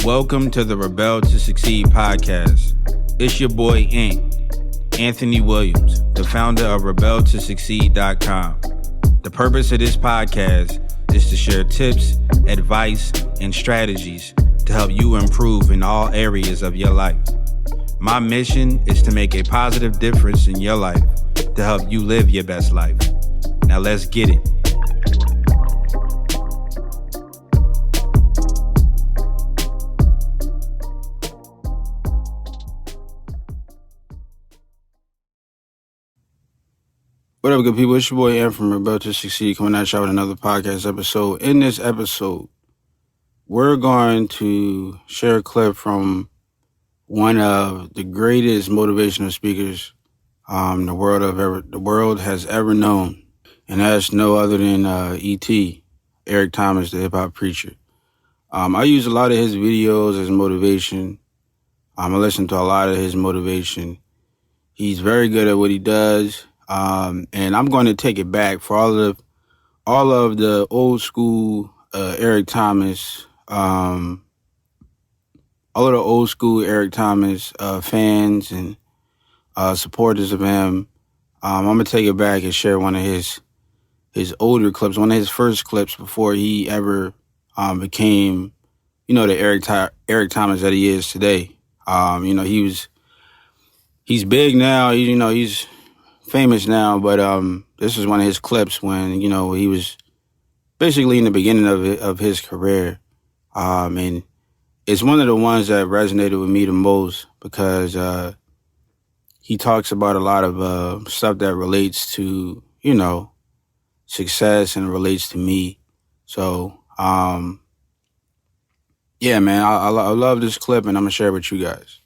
Welcome to the Rebel to Succeed podcast. It's your boy, Anthony Williams, the founder of RebelToSucceed.com. The purpose of this podcast is to share tips, advice, and strategies to help you improve in all areas of your life. My mission is to make a positive difference in your life to help you live your best life. Now let's get it. What up, good people? It's your boy, Ant from Rebel to Succeed, coming at y'all with another podcast episode. In this episode, we're going to share a clip from one of the greatest motivational speakers the world has ever known, and that's no other than E.T., Eric Thomas, the hip-hop preacher. I use a lot of his videos as motivation. I listen to a lot of his motivation. He's very good at what he does. And I'm going to take it back for all of the old school Eric Thomas, all of the old school Eric Thomas fans and supporters of him. I'm going to take it back and share one of his older clips, one of his first clips before he ever became, the Eric Thomas that he is today. He's big now. He's famous now, but this is one of his clips when, he was basically in the beginning of his career. And it's one of the ones that resonated with me the most because he talks about a lot of stuff that relates to, success and relates to me. So, yeah, man, I love this clip, and I'm going to share it with you guys.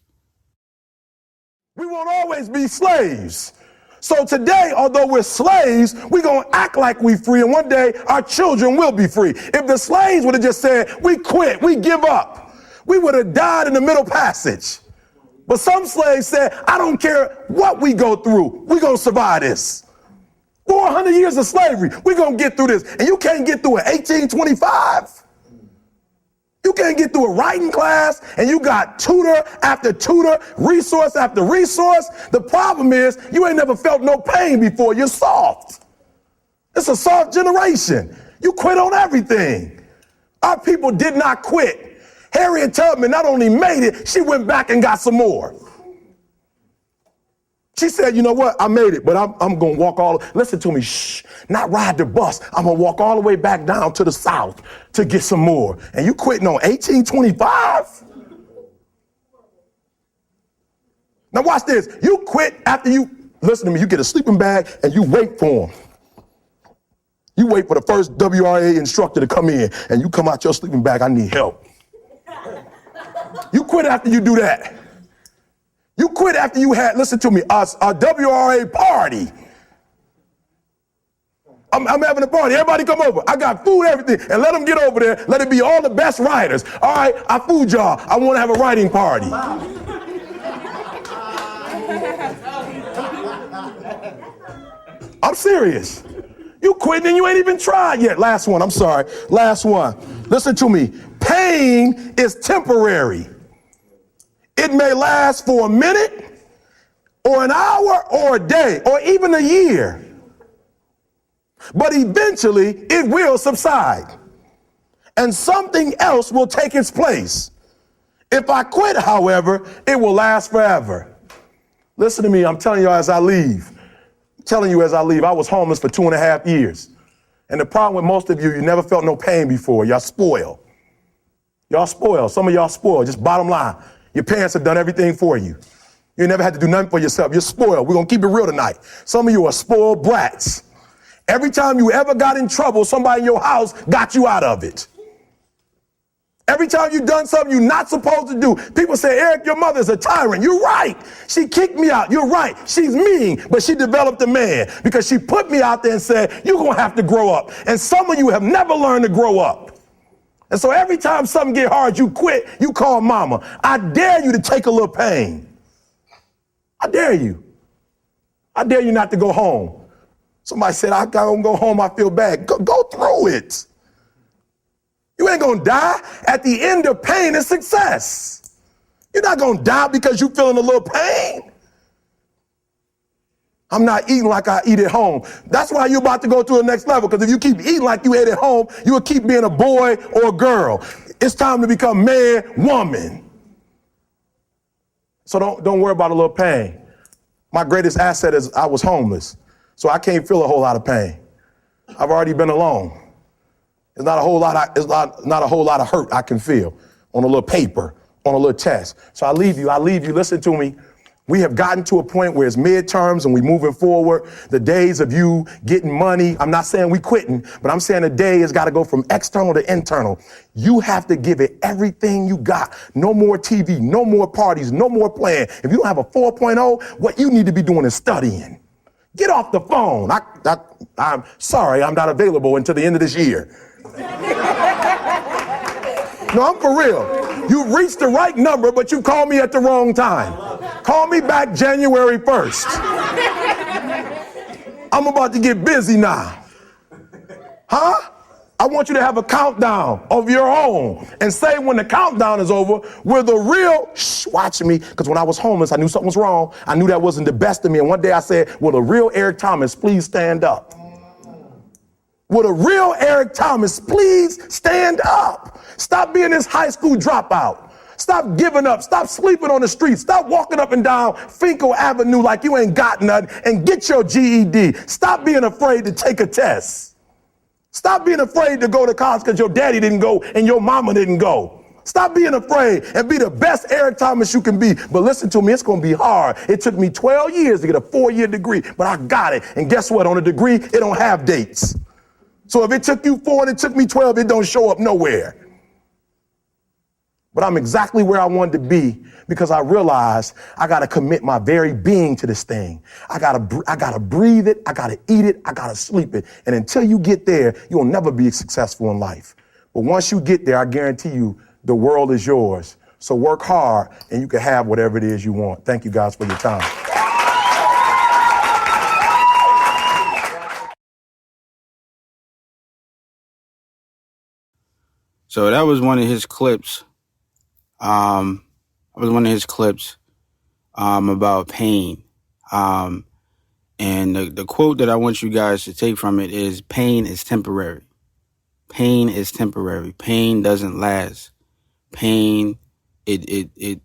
We won't always be slaves. So today, although we're slaves, we're going to act like we're free, and one day our children will be free. If the slaves would have just said, we quit, we give up, we would have died in the middle passage. But some slaves said, I don't care what we go through, we're going to survive this. 400 years of slavery, we're going to get through this. And you can't get through it 1825. You can't get through a writing class, and you got tutor after tutor, resource after resource. The problem is you ain't never felt no pain before. You're soft. It's a soft generation. You quit on everything. Our people did not quit. Harriet Tubman not only made it, she went back and got some more. She said, you know what, I made it, but I'm going to walk listen to me, not ride the bus. I'm going to walk all the way back down to the South to get some more. And you quitting on 1825? Now watch this. You quit after listen to me, you get a sleeping bag and you wait for them. You wait for the first WRA instructor to come in and you come out your sleeping bag, I need help. You quit after you do that. You quit after you had, listen to me, a WRA party. I'm having a party. Everybody come over. I got food, everything. And let them get over there. Let it be all the best writers. All right, I food y'all. I want to have a writing party. I'm serious. You quitting and you ain't even tried yet. Last one. I'm sorry. Last one. Listen to me. Pain is temporary. It may last for a minute or an hour or a day or even a year. But eventually it will subside and something else will take its place. If I quit, however, it will last forever. Listen to me. I'm telling you as I leave. I was homeless for 2.5 years. And the problem with most of you never felt no pain before. Y'all spoiled. Some of y'all spoiled. Just bottom line. Your parents have done everything for you. You never had to do nothing for yourself. You're spoiled. We're going to keep it real tonight. Some of you are spoiled brats. Every time you ever got in trouble, somebody in your house got you out of it. Every time you've done something you're not supposed to do, people say, Eric, your mother's a tyrant. You're right. She kicked me out. You're right. She's mean, but she developed a man because she put me out there and said, you're going to have to grow up. And some of you have never learned to grow up. And so every time something get hard, you quit, you call mama. I dare you to take a little pain. I dare you. I dare you not to go home. Somebody said, I don't go home, I feel bad. Go through it. You ain't gonna die. At the end of pain is success. You're not gonna die because you're feeling a little pain. I'm not eating like I eat at home. That's why you're about to go to the next level, because if you keep eating like you ate at home, you will keep being a boy or a girl. It's time to become man, woman. So don't worry about a little pain. My greatest asset is I was homeless, so I can't feel a whole lot of pain. I've already been alone. It's not a whole lot of hurt I can feel on a little paper, on a little test. So I leave you, listen to me. We have gotten to a point where it's midterms and we moving forward. The days of you getting money, I'm not saying we quitting, but I'm saying the day has got to go from external to internal. You have to give it everything you got. No more TV, no more parties, no more playing. If you don't have a 4.0, what you need to be doing is studying. Get off the phone. I'm sorry, I'm not available until the end of this year. No, I'm for real. You reached the right number, but you called me at the wrong time. Call me back January 1st. I'm about to get busy now. Huh? I want you to have a countdown of your own and say when the countdown is over, we're the real, watch me, because when I was homeless, I knew something was wrong. I knew that wasn't the best of me. And one day I said, will the real Eric Thomas please stand up? Will the real Eric Thomas please stand up? Stop being this high school dropout. Stop giving up. Stop sleeping on the street. Stop walking up and down Finkel Avenue like you ain't got nothing, and get your GED. Stop being afraid to take a test. Stop being afraid to go to college because your daddy didn't go and your mama didn't go. Stop being afraid and be the best Eric Thomas you can be. But listen to me, it's going to be hard. It took me 12 years to get a 4-year degree, but I got it. And guess what? On a degree, it don't have dates. So if it took you 4 and it took me 12, it don't show up nowhere. But I'm exactly where I wanted to be because I realized I got to commit my very being to this thing. I got to breathe it. I got to eat it. I got to sleep it. And until you get there, you'll never be successful in life. But once you get there, I guarantee you the world is yours. So work hard and you can have whatever it is you want. Thank you guys for your time. So that was one of his clips. About pain. And the quote that I want you guys to take from it is, pain is temporary. Pain is temporary. Pain doesn't last. Pain, it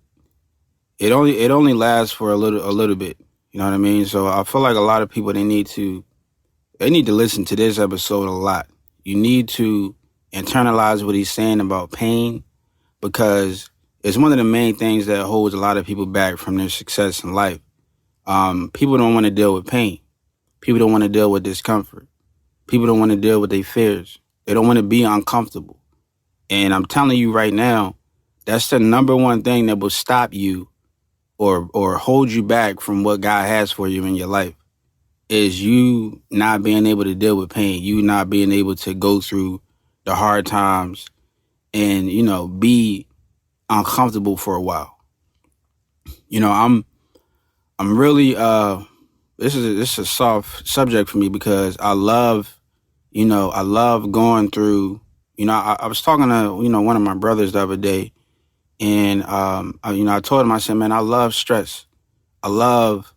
only lasts for a little bit. You know what I mean? So I feel like a lot of people, they need to listen to this episode a lot. You need to internalize what he's saying about pain, because it's one of the main things that holds a lot of people back from their success in life. People don't want to deal with pain. People don't want to deal with discomfort. People don't want to deal with their fears. They don't want to be uncomfortable. And I'm telling you right now, that's the number one thing that will stop you or hold you back from what God has for you in your life, is you not being able to deal with pain, you not being able to go through the hard times and, be uncomfortable for a while. I'm really, this is a soft subject for me because I love going through, I was talking to, one of my brothers the other day, and, I told him, I said, man, I love stress. I love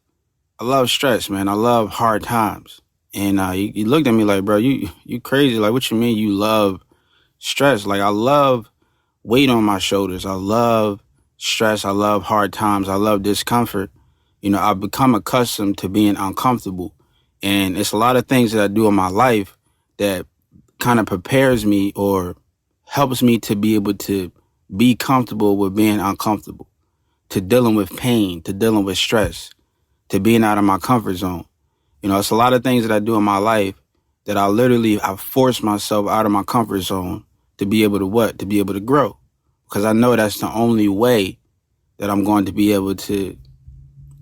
stress, man. I love hard times. And, he looked at me like, bro, you crazy. Like, what you mean you love stress? Like, I love weight on my shoulders. I love stress. I love hard times. I love discomfort. I've become accustomed to being uncomfortable. And it's a lot of things that I do in my life that kind of prepares me or helps me to be able to be comfortable with being uncomfortable, to dealing with pain, to dealing with stress, to being out of my comfort zone. It's a lot of things that I do in my life that I force myself out of my comfort zone to be able to what? To be able to grow. Because I know that's the only way that I'm going to be able to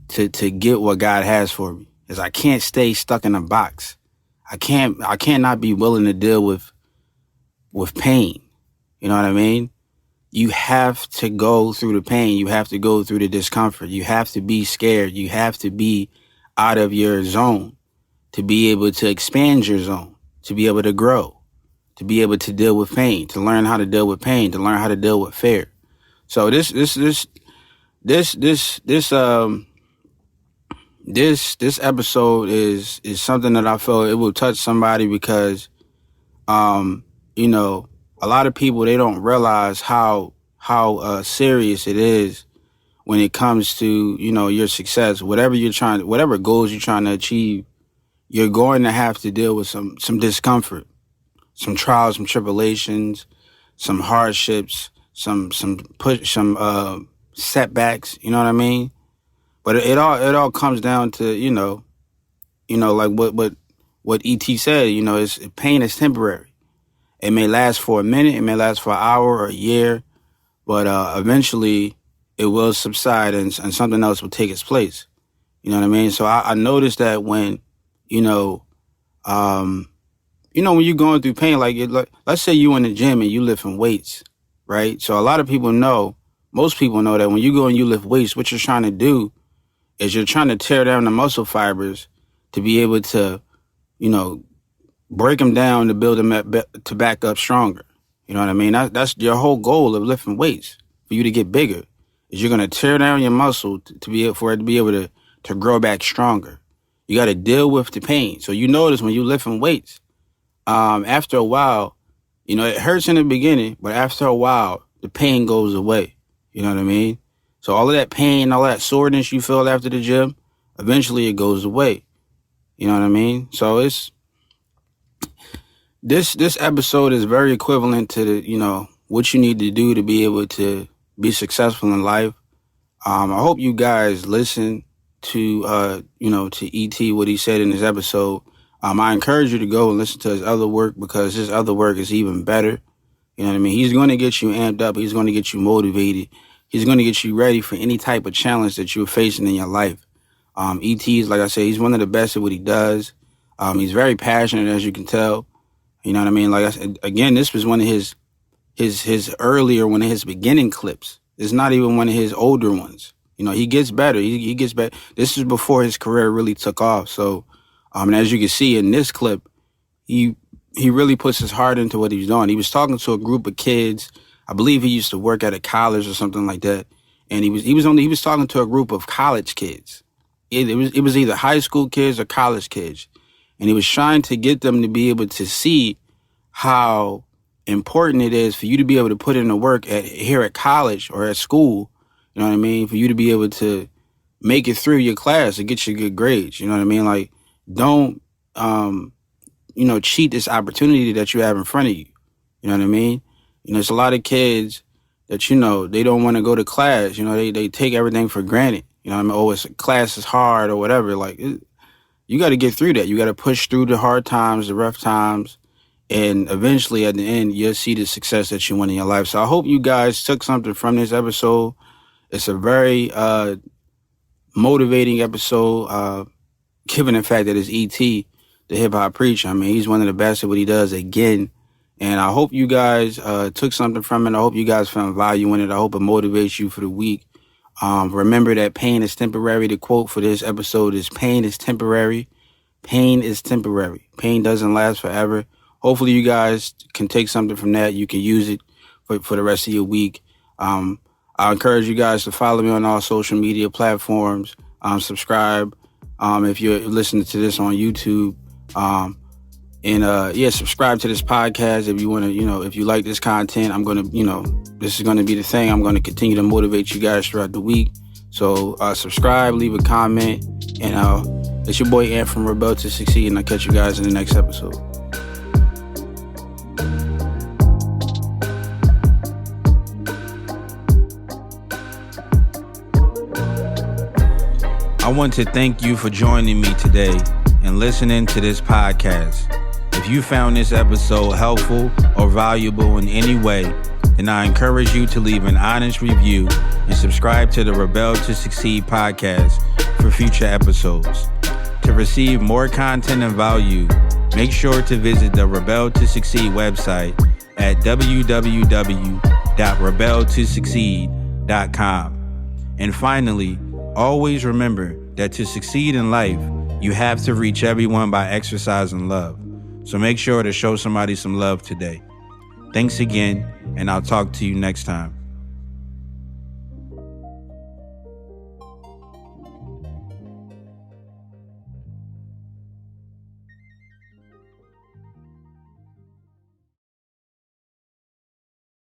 get what God has for me. Is I can't stay stuck in a box. I cannot be willing to deal with pain. You know what I mean? You have to go through the pain. You have to go through the discomfort. You have to be scared. You have to be out of your zone to be able to expand your zone, to be able to grow, to be able to deal with pain, to learn how to deal with pain, to learn how to deal with fear. So this episode is something that I feel it will touch somebody because, you know, a lot of people, they don't realize how serious it is when it comes to, you know, your success, whatever goals you're trying to achieve. You're going to have to deal with some discomfort, some trials, some tribulations, some hardships, some setbacks. You know what I mean? But it all comes down to, you know, like what E.T. said. You know, pain is temporary. It may last for a minute, it may last for an hour or a year, but eventually it will subside and something else will take its place. You know what I mean? So I noticed that when, when you're going through pain, like let's say you in the gym and you lifting weights, right? So a lot of people most people know that when you go and you lift weights, what you're trying to do is you're trying to tear down the muscle fibers to be able to, you know, break them down to build them to back up stronger. You know what I mean? That's your whole goal of lifting weights, for you to get bigger, is you're going to tear down your muscle for it to be able to grow back stronger. You got to deal with the pain. So you notice when you're lifting weights, after a while, you know, it hurts in the beginning, but after a while, the pain goes away. You know what I mean? So all of that pain, all that soreness you feel after the gym, eventually it goes away. You know what I mean? So this episode is very equivalent to what you need to do to be able to be successful in life. I hope you guys listen to E.T., what he said in his episode. I encourage you to go and listen to his other work, because his other work is even better. You know what I mean? He's going to get you amped up. He's going to get you motivated. He's going to get you ready for any type of challenge that you're facing in your life. E.T. is, like I said, he's one of the best at what he does. He's very passionate, as you can tell. You know what I mean? Like I said, again, this was one of his beginning clips. It's not even one of his older ones. You know, he gets better. He gets better. This is before his career really took off. So, and as you can see in this clip, he really puts his heart into what he's doing. He was talking to a group of kids. I believe he used to work at a college or something like that. And he was talking to a group of college kids. It was either high school kids or college kids. And he was trying to get them to be able to see how important it is for you to be able to put in the work here at college or at school. You know what I mean? For you to be able to make it through your class and get your good grades. You know what I mean? Like, don't, cheat this opportunity that you have in front of you. You know what I mean? You know, there's a lot of kids that, they don't want to go to class. You know, they take everything for granted. You know what I mean? Oh, class is hard or whatever. Like, you got to get through that. You got to push through the hard times, the rough times. And eventually, at the end, you'll see the success that you want in your life. So I hope you guys took something from this episode. It's a very motivating episode, given the fact that it's E.T., the hip-hop preacher. I mean, he's one of the best at what he does again. And I hope you guys took something from it. I hope you guys found value in it. I hope it motivates you for the week. Remember that pain is temporary. The quote for this episode is, pain is temporary. Pain is temporary. Pain doesn't last forever. Hopefully you guys can take something from that. You can use it for the rest of your week. I encourage you guys to follow me on all social media platforms. Subscribe if you're listening to this on YouTube. Subscribe to this podcast if you want to, if you like this content. I'm going to, this is going to be the thing. I'm going to continue to motivate you guys throughout the week. So subscribe, leave a comment, and it's your boy Ant from Rebel to Succeed, and I'll catch you guys in the next episode. I want to thank you for joining me today and listening to this podcast. If you found this episode helpful or valuable in any way, then I encourage you to leave an honest review and subscribe to the Rebel to Succeed podcast for future episodes. To receive more content and value, make sure to visit the Rebel to Succeed website at www.rebeltosucceed.com. And finally, always remember that to succeed in life, you have to reach everyone by exercising love. So make sure to show somebody some love today. Thanks again, and I'll talk to you next time.